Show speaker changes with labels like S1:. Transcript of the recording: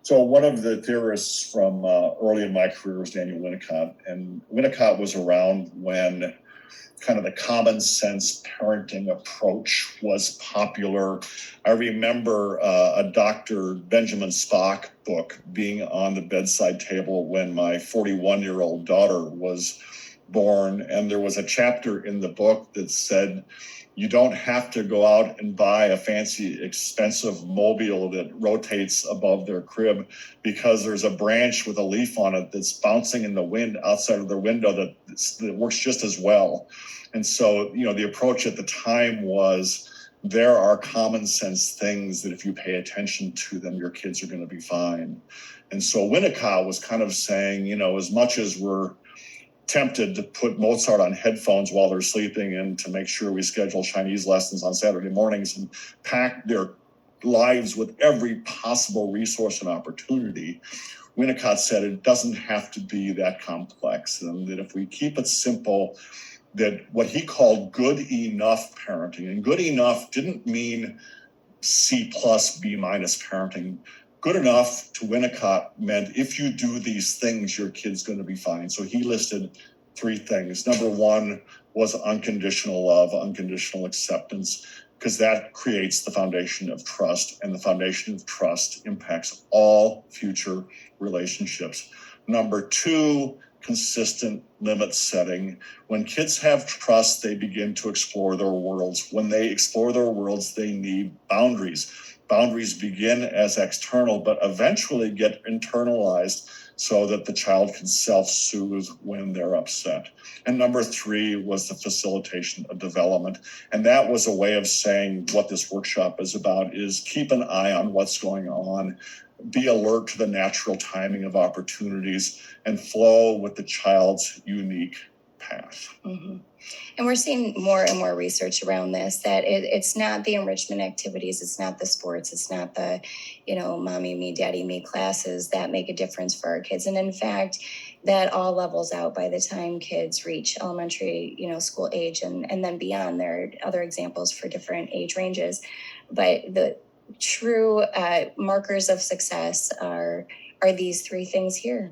S1: So one of the theorists from early in my career was Daniel Winnicott, and Winnicott was around when kind of the common sense parenting approach was popular. I remember a Dr. Benjamin Spock book being on the bedside table when my 41-year-old daughter was born, and there was a chapter in the book that said, you don't have to go out and buy a fancy, expensive mobile that rotates above their crib, because there's a branch with a leaf on it that's bouncing in the wind outside of the window that works just as well. And so, the approach at the time was, there are common sense things that if you pay attention to them, your kids are going to be fine. And so Winnicott was kind of saying, as much as we're tempted to put Mozart on headphones while they're sleeping and to make sure we schedule Chinese lessons on Saturday mornings and pack their lives with every possible resource and opportunity, Winnicott said it doesn't have to be that complex, and that if we keep it simple, that what he called good enough parenting, and good enough didn't mean C+, B- parenting. Good enough to Winnicott meant if you do these things, your kid's going to be fine. So he listed 3 things. Number 1 was unconditional love, unconditional acceptance, because that creates the foundation of trust, and the foundation of trust impacts all future relationships. Number 2, consistent limit setting. When kids have trust, they begin to explore their worlds. When they explore their worlds, they need boundaries. Boundaries begin as external, but eventually get internalized so that the child can self-soothe when they're upset. And number 3 was the facilitation of development. And that was a way of saying what this workshop is about, is keep an eye on what's going on, be alert to the natural timing of opportunities, and flow with the child's unique path.
S2: Mm-hmm. And we're seeing more and more research around this, that it's not the enrichment activities, it's not the sports, it's not the, mommy, me, daddy, me classes that make a difference for our kids. And in fact, that all levels out by the time kids reach elementary, school age and then beyond. There are other examples for different age ranges. But the true markers of success are these 3 things here.